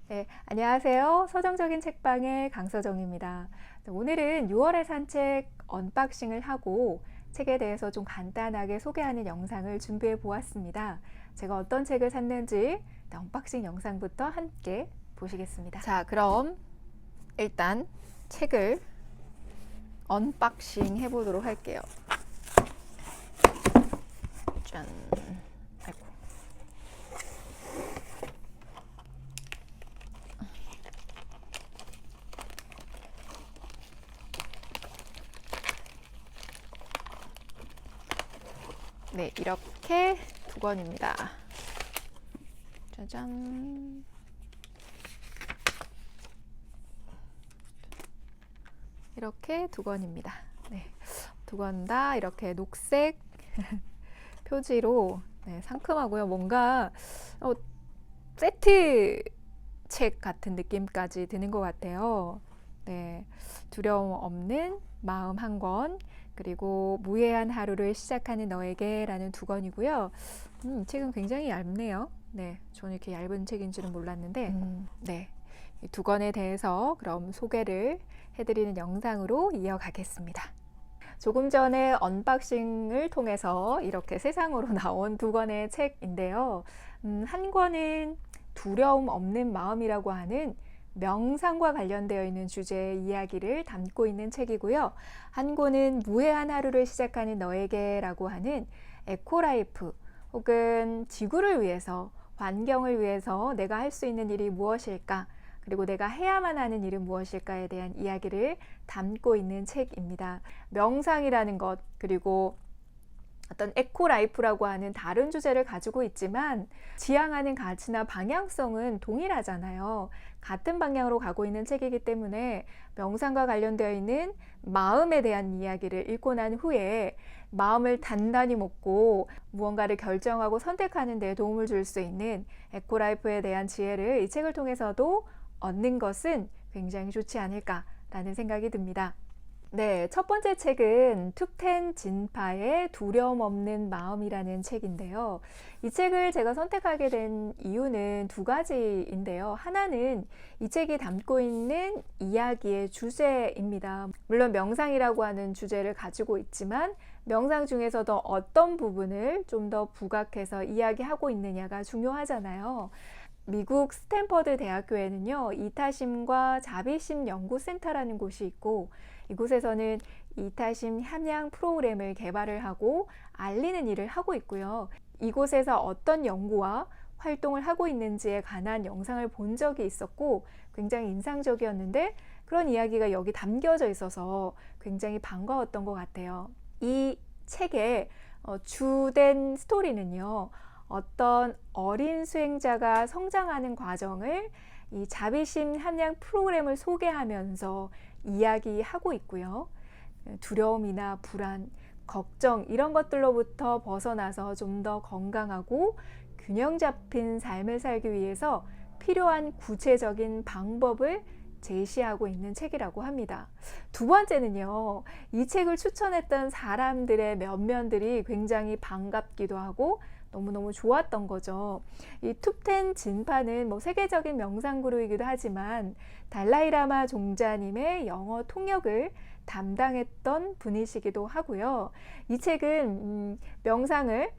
네, 안녕하세요. 서정적인 책방의 강서정입니다. 오늘은 6월의 산책 언박싱을 하고 책에 대해서 좀 간단하게 소개하는 영상을 준비해 보았습니다. 제가 어떤 책을 샀는지 언박싱 영상부터 함께 보시겠습니다. 자, 그럼 일단 책을 언박싱 해보도록 할게요. 짠. 아이고. 네, 이렇게 두 권입니다. 짜잔. 이렇게 두 권입니다. 네, 두 권 다 이렇게 녹색 표지로 상큼하고요. 뭔가 세트 책 같은 느낌까지 드는 것 같아요. 네, 두려움 없는 마음 한 권, 그리고 무해한 하루를 시작하는 너에게 라는 두 권이고요. 책은 굉장히 얇네요. 네, 저는 이렇게 얇은 책인 줄은 몰랐는데, 네, 이 두 권에 대해서 그럼 소개를 해드리는 영상으로 이어가겠습니다. 조금 전에 언박싱을 통해서 이렇게 세상으로 나온 두 권의 책인데요. 한 권은 두려움 없는 마음이라고 하는 명상과 관련되어 있는 주제의 이야기를 담고 있는 책이고요. 한 권은 무해한 하루를 시작하는 너에게 라고 하는 에코라이프 혹은 지구를 위해서, 환경을 위해서 내가 할 수 있는 일이 무엇일까, 그리고 내가 해야만 하는 일은 무엇일까에 대한 이야기를 담고 있는 책입니다. 명상이라는 것, 그리고 어떤 에코라이프라고 하는 다른 주제를 가지고 있지만 지향하는 가치나 방향성은 동일하잖아요. 같은 방향으로 가고 있는 책이기 때문에 명상과 관련되어 있는 마음에 대한 이야기를 읽고 난 후에 마음을 단단히 먹고 무언가를 결정하고 선택하는 데 도움을 줄 수 있는 에코라이프에 대한 지혜를 이 책을 통해서도 얻는 것은 굉장히 좋지 않을까라는 생각이 듭니다. 네, 첫 번째 책은 툭텐 진파의 두려움 없는 마음이라는 책인데요. 이 책을 제가 선택하게 된 이유는 두 가지인데요. 하나는 이 책이 담고 있는 이야기의 주제입니다. 물론 명상이라고 하는 주제를 가지고 있지만 명상 중에서도 어떤 부분을 좀 더 부각해서 이야기하고 있느냐가 중요하잖아요. 미국 스탠퍼드 대학교에는요, 이타심과 자비심 연구센터라는 곳이 있고, 이곳에서는 이타심 함양 프로그램을 개발을 하고 알리는 일을 하고 있고요. 이곳에서 어떤 연구와 활동을 하고 있는지에 관한 영상을 본 적이 있었고 굉장히 인상적이었는데, 그런 이야기가 여기 담겨져 있어서 굉장히 반가웠던 것 같아요. 이 책의 주된 스토리는요, 어떤 어린 수행자가 성장하는 과정을 이 자비심 함양 프로그램을 소개하면서 이야기하고 있고요. 두려움이나 불안, 걱정 이런 것들로부터 벗어나서 좀 더 건강하고 균형 잡힌 삶을 살기 위해서 필요한 구체적인 방법을 제시하고 있는 책이라고 합니다. 두 번째는요, 이 책을 추천했던 사람들의 면면들이 굉장히 반갑기도 하고 너무너무 좋았던 거죠. 이 툭텐 진파는 세계적인 명상 그룹이기도 하지만 달라이라마 종자님의 영어 통역을 담당했던 분이시기도 하고요. 이 책은 명상을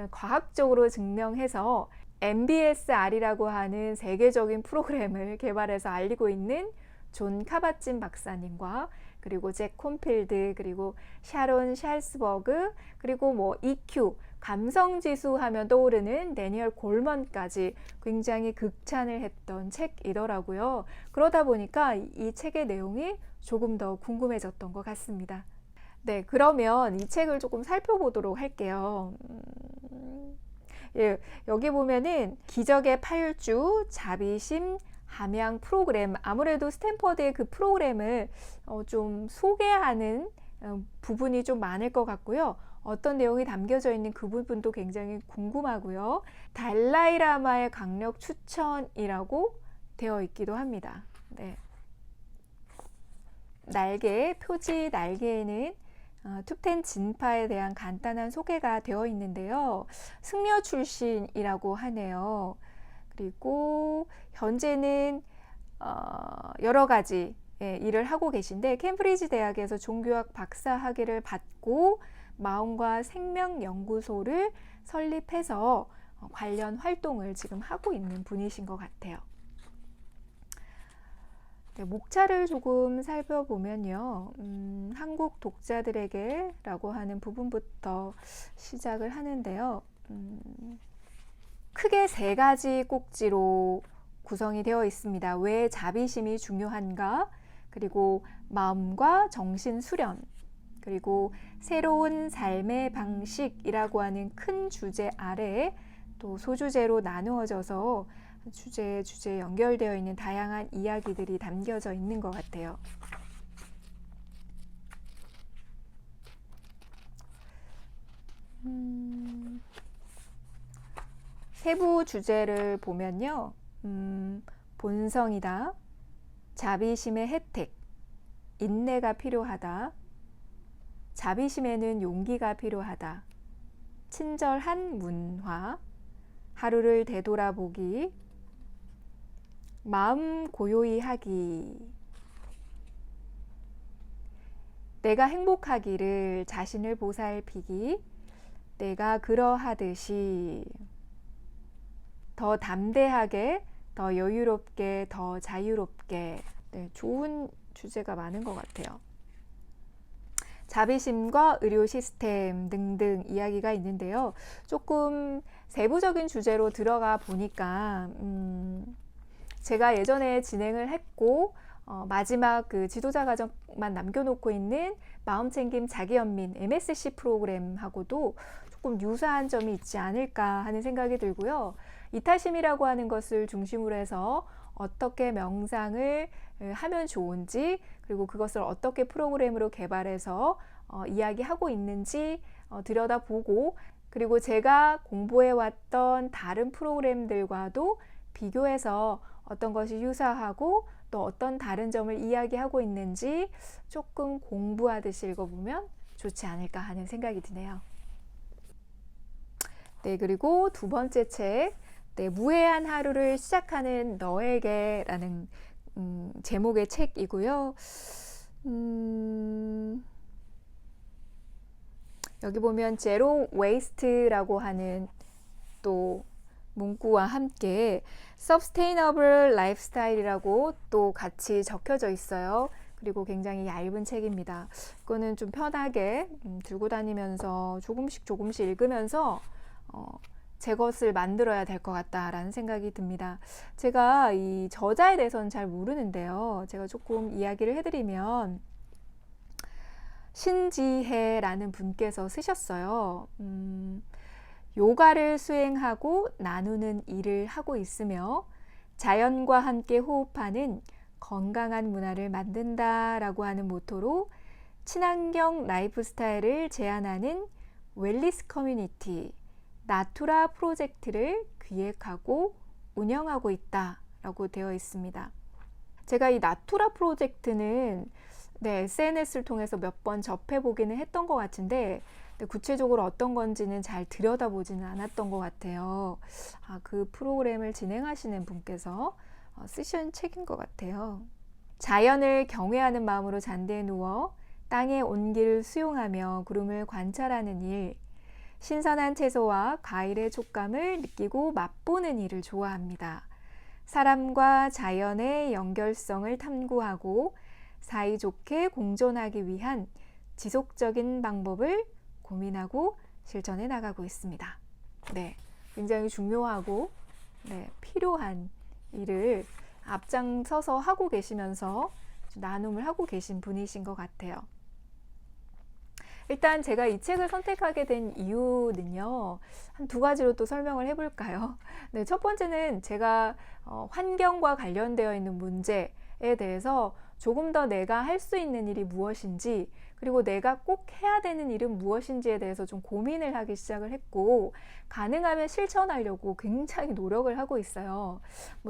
과학적으로 증명해서 MBSR이라고 하는 세계적인 프로그램을 개발해서 알리고 있는 존 카바찐 박사님과 그리고 잭 콘필드, 그리고 샤론 샬스버그, 그리고 EQ, 감성지수 하면 떠오르는 데니얼 골먼까지 굉장히 극찬을 했던 책이더라고요. 그러다 보니까 이 책의 내용이 조금 더 궁금해졌던 것 같습니다. 네, 그러면 이 책을 조금 살펴보도록 할게요. 예, 여기 보면은 기적의 8주 자비심 함양 프로그램, 아무래도 스탠퍼드의 그 프로그램을 좀 소개하는 부분이 좀 많을 것 같고요. 어떤 내용이 담겨져 있는 그 부분도 굉장히 궁금하고요. 달라이라마의 강력 추천이라고 되어 있기도 합니다. 네. 표지 날개에는 툭텐 진파에 대한 간단한 소개가 되어 있는데요. 승려 출신이라고 하네요. 그리고 현재는 여러 가지 일을 하고 계신데 캠브리지 대학에서 종교학 박사 학위를 받고 마음과 생명 연구소를 설립해서 관련 활동을 지금 하고 있는 분이신 것 같아요. 네, 목차를 조금 살펴보면요. 한국 독자들에게 라고 하는 부분부터 시작을 하는데요. 크게 세 가지 꼭지로 구성이 되어 있습니다. 왜 자비심이 중요한가? 그리고 마음과 정신 수련, 그리고 새로운 삶의 방식이라고 하는 큰 주제 아래에 또 소주제로 나누어져서 주제에 연결되어 있는 다양한 이야기들이 담겨져 있는 것 같아요. 세부 주제를 보면요. 본성이다, 자비심의 혜택, 인내가 필요하다, 자비심에는 용기가 필요하다, 친절한 문화, 하루를 되돌아보기, 마음 고요히 하기, 내가 행복하기를 자신을 보살피기, 내가 그러하듯이, 더 담대하게, 더 여유롭게, 더 자유롭게. 네, 좋은 주제가 많은 것 같아요. 자비심과 의료 시스템 등등 이야기가 있는데요. 조금 세부적인 주제로 들어가 보니까 제가 예전에 진행을 했고 마지막 그 지도자 과정만 남겨놓고 있는 마음챙김 자기연민 MSC 프로그램하고도 조금 유사한 점이 있지 않을까 하는 생각이 들고요. 이타심이라고 하는 것을 중심으로 해서 어떻게 명상을 하면 좋은지, 그리고 그것을 어떻게 프로그램으로 개발해서 이야기하고 있는지 들여다보고, 그리고 제가 공부해왔던 다른 프로그램들과도 비교해서 어떤 것이 유사하고 또 어떤 다른 점을 이야기하고 있는지 조금 공부하듯이 읽어보면 좋지 않을까 하는 생각이 드네요. 네, 그리고 두 번째 책, 네, 무해한 하루를 시작하는 너에게 라는 제목의 책이고요. 여기 보면 제로 웨이스트라고 하는 또 문구와 함께 서스테이너블 라이프스타일이라고 또 같이 적혀져 있어요. 그리고 굉장히 얇은 책입니다. 이거는 좀 편하게 들고 다니면서 조금씩 읽으면서 제 것을 만들어야 될 것 같다라는 생각이 듭니다. 제가 이 저자에 대해서는 잘 모르는데요. 제가 조금 이야기를 해드리면 신지혜라는 분께서 쓰셨어요. 요가를 수행하고 나누는 일을 하고 있으며 자연과 함께 호흡하는 건강한 문화를 만든다라고 하는 모토로 친환경 라이프 스타일을 제안하는 웰리스 커뮤니티 나투라 프로젝트를 기획하고 운영하고 있다라고 되어 있습니다. 제가 이 나투라 프로젝트는 SNS를 통해서 몇 번 접해보기는 했던 것 같은데 구체적으로 어떤 건지는 잘 들여다보지는 않았던 것 같아요. 그 프로그램을 진행하시는 분께서 쓰신 책인 것 같아요. 자연을 경외하는 마음으로 잔디에 누워 땅의 온기를 수용하며 구름을 관찰하는 일, 신선한 채소와 과일의 촉감을 느끼고 맛보는 일을 좋아합니다. 사람과 자연의 연결성을 탐구하고 사이좋게 공존하기 위한 지속적인 방법을 고민하고 실천해 나가고 있습니다. 네, 굉장히 중요하고 필요한 일을 앞장서서 하고 계시면서 나눔을 하고 계신 분이신 것 같아요. 일단 제가 이 책을 선택하게 된 이유는요, 한 두 가지로 또 설명을 해볼까요? 네, 첫 번째는 제가 환경과 관련되어 있는 문제에 대해서 조금 더 내가 할 수 있는 일이 무엇인지, 그리고 내가 꼭 해야 되는 일은 무엇인지에 대해서 좀 고민을 하기 시작을 했고, 가능하면 실천하려고 굉장히 노력을 하고 있어요.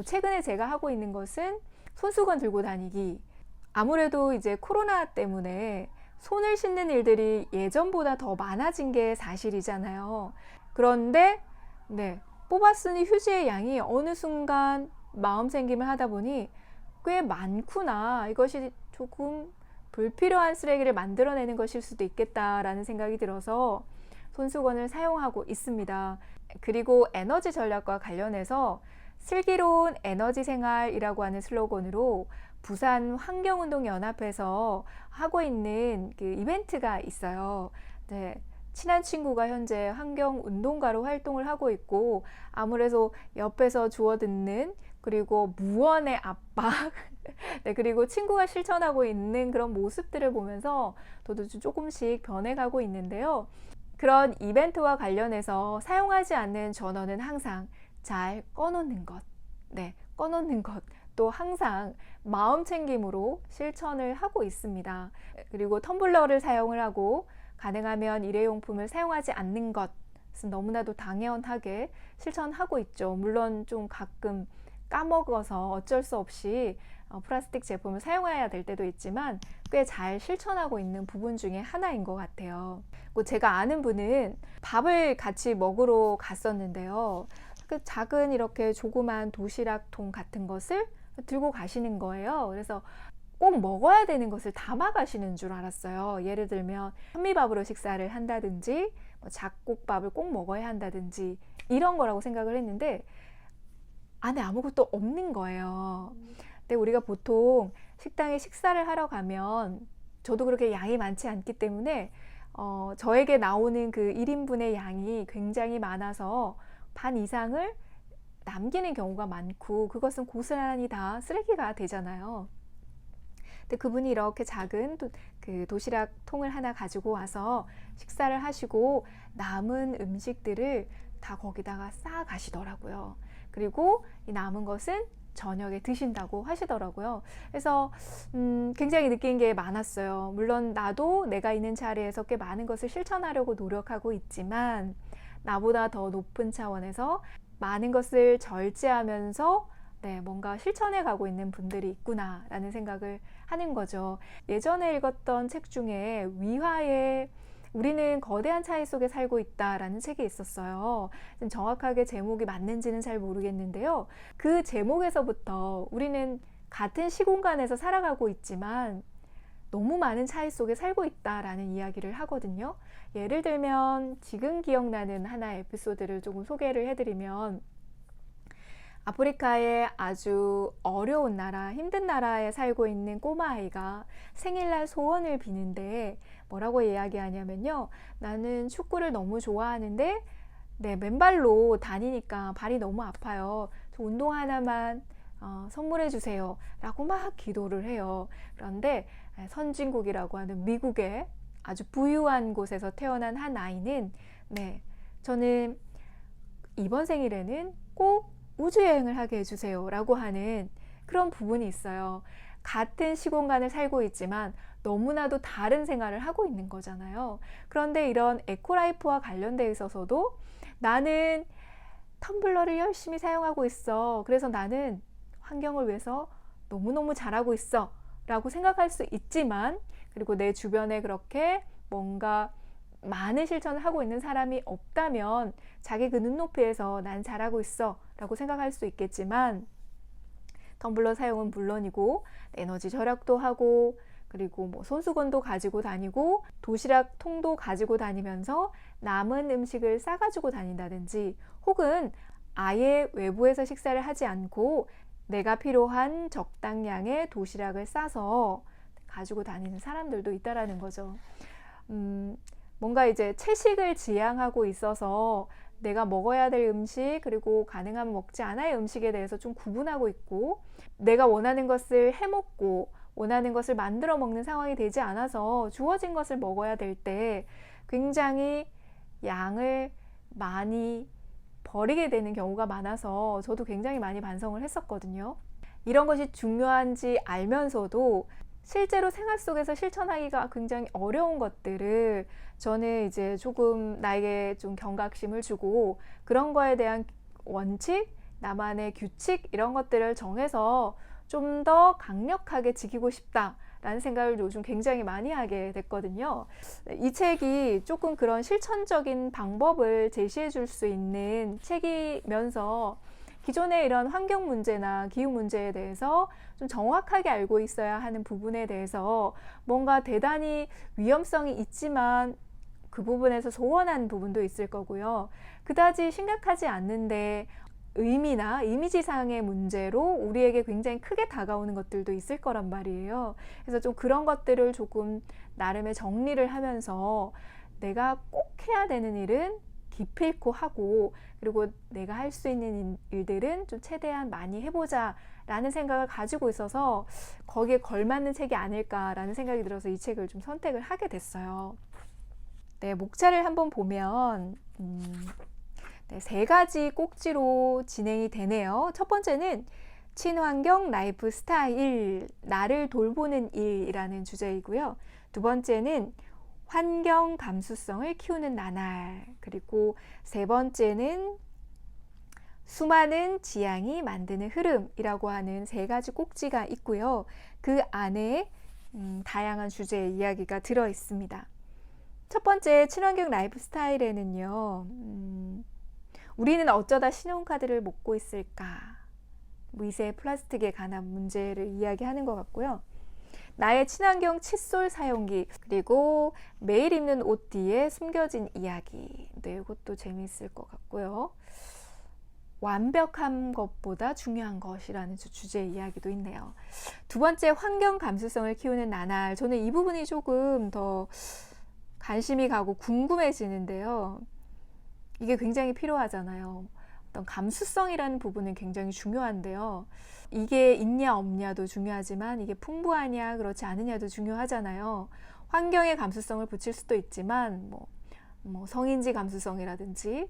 최근에 제가 하고 있는 것은 손수건 들고 다니기. 아무래도 이제 코로나 때문에 손을 씻는 일들이 예전보다 더 많아진 게 사실이잖아요. 그런데 뽑아 쓰는 휴지의 양이 어느 순간 마음 챙김을 하다 보니 꽤 많구나. 이것이 조금 불필요한 쓰레기를 만들어내는 것일 수도 있겠다라는 생각이 들어서 손수건을 사용하고 있습니다. 그리고 에너지 전략과 관련해서 슬기로운 에너지 생활이라고 하는 슬로건으로 부산 환경운동연합에서 하고 있는 그 이벤트가 있어요. 네, 친한 친구가 현재 환경운동가로 활동을 하고 있고 아무래도 옆에서 주워 듣는 그리고 무언의 압박 네, 그리고 친구가 실천하고 있는 그런 모습들을 보면서 저도 조금씩 변해가고 있는데요. 그런 이벤트와 관련해서 사용하지 않는 전원은 항상 잘 꺼놓는 것, 네, 꺼놓는 것, 또 항상 마음 챙김으로 실천을 하고 있습니다. 그리고 텀블러를 사용을 하고 가능하면 일회용품을 사용하지 않는 것은 너무나도 당연하게 실천하고 있죠. 물론 좀 가끔 까먹어서 어쩔 수 없이 플라스틱 제품을 사용해야 될 때도 있지만 꽤 잘 실천하고 있는 부분 중에 하나인 것 같아요. 제가 아는 분은 밥을 같이 먹으러 갔었는데요. 그 작은 이렇게 조그만 도시락통 같은 것을 들고 가시는 거예요. 그래서 꼭 먹어야 되는 것을 담아 가시는 줄 알았어요. 예를 들면 현미밥으로 식사를 한다든지 잡곡밥을 꼭 먹어야 한다든지 이런 거라고 생각을 했는데 안에 아무것도 없는 거예요. 근데 우리가 보통 식당에 식사를 하러 가면 저도 그렇게 양이 많지 않기 때문에 저에게 나오는 그 1인분의 양이 굉장히 많아서 반 이상을 남기는 경우가 많고 그것은 고스란히 다 쓰레기가 되잖아요. 근데 그분이 이렇게 작은 그 도시락 통을 하나 가지고 와서 식사를 하시고 남은 음식들을 다 거기다가 싸 가시더라고요. 그리고 이 남은 것은 저녁에 드신다고 하시더라고요. 그래서 굉장히 느낀 게 많았어요. 물론 나도 내가 있는 자리에서 꽤 많은 것을 실천하려고 노력하고 있지만 나보다 더 높은 차원에서 많은 것을 절제하면서 뭔가 실천해 가고 있는 분들이 있구나라는 생각을 하는 거죠. 예전에 읽었던 책 중에 위화의 우리는 거대한 차이 속에 살고 있다라는 책이 있었어요. 정확하게 제목이 맞는지는 잘 모르겠는데요. 그 제목에서부터 우리는 같은 시공간에서 살아가고 있지만 너무 많은 차이 속에 살고 있다라는 이야기를 하거든요. 예를 들면 지금 기억나는 하나의 에피소드를 조금 소개를 해드리면 아프리카의 아주 어려운 나라, 힘든 나라에 살고 있는 꼬마아이가 생일날 소원을 비는데 뭐라고 이야기하냐면요. 나는 축구를 너무 좋아하는데 맨발로 다니니까 발이 너무 아파요. 저 운동 하나만 선물해 주세요 라고 막 기도를 해요. 그런데 선진국이라고 하는 미국의 아주 부유한 곳에서 태어난 한 아이는 저는 이번 생일에는 꼭 우주여행을 하게 해주세요 라고 하는 그런 부분이 있어요. 같은 시공간을 살고 있지만 너무나도 다른 생활을 하고 있는 거잖아요. 그런데 이런 에코라이프와 관련되어 있어서도 나는 텀블러를 열심히 사용하고 있어. 그래서 나는 환경을 위해서 너무너무 잘하고 있어 라고 생각할 수 있지만 그리고 내 주변에 그렇게 뭔가 많은 실천을 하고 있는 사람이 없다면 자기 그 눈높이에서 난 잘하고 있어 라고 생각할 수 있겠지만 텀블러 사용은 물론이고 에너지 절약도 하고 그리고 손수건도 가지고 다니고 도시락 통도 가지고 다니면서 남은 음식을 싸가지고 다닌다든지 혹은 아예 외부에서 식사를 하지 않고 내가 필요한 적당량의 도시락을 싸서 가지고 다니는 사람들도 있다라는 거죠. 뭔가 이제 채식을 지향하고 있어서 내가 먹어야 될 음식 그리고 가능하면 먹지 않아야 할 음식에 대해서 좀 구분하고 있고 내가 원하는 것을 해먹고 원하는 것을 만들어 먹는 상황이 되지 않아서 주어진 것을 먹어야 될 때 굉장히 양을 많이 버리게 되는 경우가 많아서 저도 굉장히 많이 반성을 했었거든요. 이런 것이 중요한지 알면서도 실제로 생활 속에서 실천하기가 굉장히 어려운 것들을 저는 이제 조금 나에게 좀 경각심을 주고 그런 거에 대한 원칙, 나만의 규칙 이런 것들을 정해서 좀 더 강력하게 지키고 싶다 라는 생각을 요즘 굉장히 많이 하게 됐거든요. 이 책이 조금 그런 실천적인 방법을 제시해 줄 수 있는 책이면서 기존의 이런 환경 문제나 기후 문제에 대해서 좀 정확하게 알고 있어야 하는 부분에 대해서 뭔가 대단히 위험성이 있지만 그 부분에서 소원한 부분도 있을 거고요. 그다지 심각하지 않는데 의미나 이미지상의 문제로 우리에게 굉장히 크게 다가오는 것들도 있을 거란 말이에요. 그래서 좀 그런 것들을 조금 나름의 정리를 하면서 내가 꼭 해야 되는 일은 기필코 하고, 그리고 내가 할 수 있는 일들은 좀 최대한 많이 해보자 라는 생각을 가지고 있어서 거기에 걸맞는 책이 아닐까라는 생각이 들어서 이 책을 좀 선택을 하게 됐어요. 네, 목차를 한번 보면 네, 3가지 꼭지로 진행이 되네요. 첫 번째는 친환경 라이프 스타일, 나를 돌보는 일이라는 주제이고요. 두 번째는 환경 감수성을 키우는 나날, 그리고 세 번째는 수많은 지향이 만드는 흐름이라고 하는 3가지 꼭지가 있고요. 그 안에 다양한 주제의 이야기가 들어 있습니다. 첫 번째 친환경 라이프 스타일에는요, 우리는 어쩌다 신용카드를 못 있을까? 미세 플라스틱에 관한 문제를 이야기하는 것 같고요. 나의 친환경 칫솔 사용기, 그리고 매일 입는 옷 뒤에 숨겨진 이야기. 네, 이것도 재미있을 것 같고요. 완벽한 것보다 중요한 것이라는 주제의 이야기도 있네요. 두 번째, 환경 감수성을 키우는 나날. 저는 이 부분이 조금 더 관심이 가고 궁금해지는데요. 이게 굉장히 필요하잖아요. 어떤 감수성이라는 부분은 굉장히 중요한데요. 이게 있냐 없냐도 중요하지만 이게 풍부하냐 그렇지 않으냐도 중요하잖아요. 환경의 감수성을 붙일 수도 있지만 뭐 성인지 감수성이라든지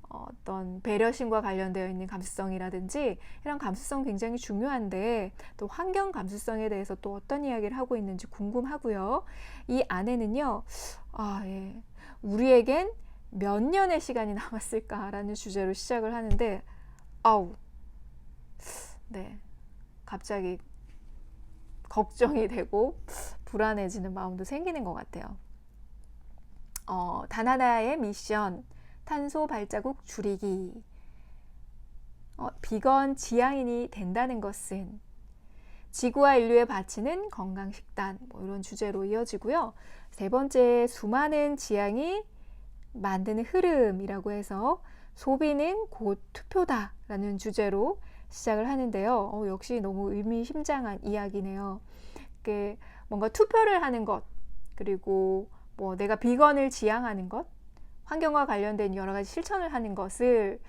어떤 배려심과 관련되어 있는 감수성이라든지 이런 감수성 굉장히 중요한데, 또 환경 감수성에 대해서 또 어떤 이야기를 하고 있는지 궁금하고요. 이 안에는요, 우리에겐 몇 년의 시간이 남았을까라는 주제로 시작을 하는데, 네, 갑자기 걱정이 되고 불안해지는 마음도 생기는 것 같아요. 단 하나의 미션, 탄소 발자국 줄이기. 비건 지향인이 된다는 것은 지구와 인류에 바치는 건강 식단, 이런 주제로 이어지고요. 세 번째, 수많은 지향이 만드는 흐름이라고 해서 소비는 곧 투표다 라는 주제로 시작을 하는데요. 역시 너무 의미심장한 이야기네요. 뭔가 투표를 하는 것, 그리고 내가 비건을 지향하는 것, 환경과 관련된 여러 가지 실천을 하는 것을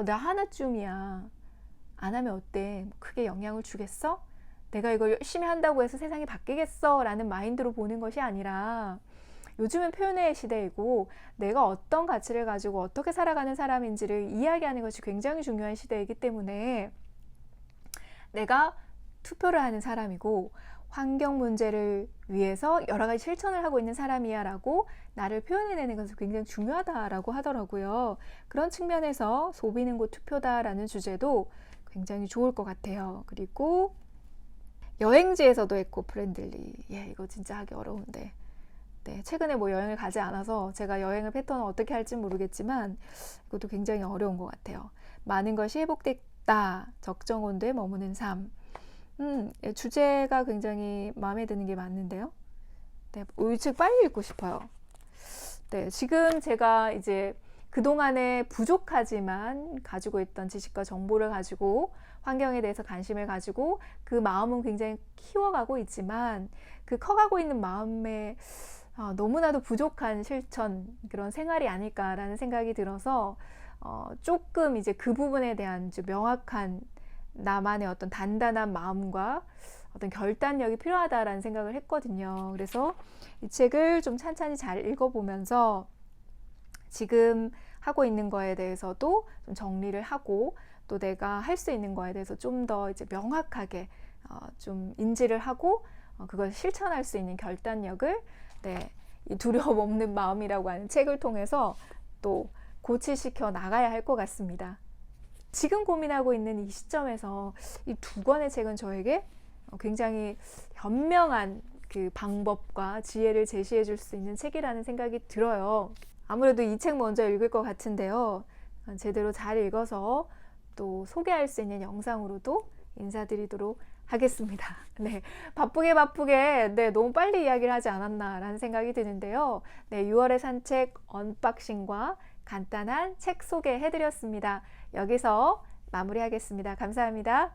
나 하나쯤이야, 안 하면 어때? 크게 영향을 주겠어? 내가 이걸 열심히 한다고 해서 세상이 바뀌겠어? 라는 마인드로 보는 것이 아니라, 요즘은 표현의 시대이고 내가 어떤 가치를 가지고 어떻게 살아가는 사람인지를 이야기하는 것이 굉장히 중요한 시대이기 때문에 내가 투표를 하는 사람이고 환경 문제를 위해서 여러 가지 실천을 하고 있는 사람이야 라고 나를 표현해내는 것은 굉장히 중요하다라고 하더라고요. 그런 측면에서 소비는 곧 투표다라는 주제도 굉장히 좋을 것 같아요. 그리고 여행지에서도 에코 프렌들리. 이거 진짜 하기 어려운데. 네, 최근에 여행을 가지 않아서 제가 여행의 패턴을 어떻게 할지 모르겠지만 이것도 굉장히 어려운 것 같아요. 많은 것이 회복됐다. 적정 온도에 머무는 삶. 주제가 굉장히 마음에 드는 게 맞는데요. 네, 이 책 빨리 읽고 싶어요. 네, 지금 제가 이제 그동안에 부족하지만 가지고 있던 지식과 정보를 가지고 환경에 대해서 관심을 가지고 그 마음은 굉장히 키워가고 있지만 그 커가고 있는 마음에 너무나도 부족한 실천, 그런 생활이 아닐까라는 생각이 들어서 조금 이제 그 부분에 대한 명확한 나만의 어떤 단단한 마음과 어떤 결단력이 필요하다라는 생각을 했거든요. 그래서 이 책을 좀 찬찬히 잘 읽어보면서 지금 하고 있는 거에 대해서도 좀 정리를 하고 또 내가 할 수 있는 거에 대해서 좀 더 이제 명확하게 좀 인지를 하고 그걸 실천할 수 있는 결단력을 이 두려움 없는 마음이라고 하는 책을 통해서 또 고치시켜 나가야 할 것 같습니다. 지금 고민하고 있는 이 시점에서 이 2권의 책은 저에게 굉장히 현명한 그 방법과 지혜를 제시해 줄 수 있는 책이라는 생각이 들어요. 아무래도 이 책 먼저 읽을 것 같은데요. 제대로 잘 읽어서 또 소개할 수 있는 영상으로도 인사드리도록 하겠습니다. 네, 바쁘게 네, 너무 빨리 이야기를 하지 않았나라는 생각이 드는데요. 네, 6월의 산책 언박싱과 간단한 책 소개해드렸습니다. 여기서 마무리하겠습니다. 감사합니다.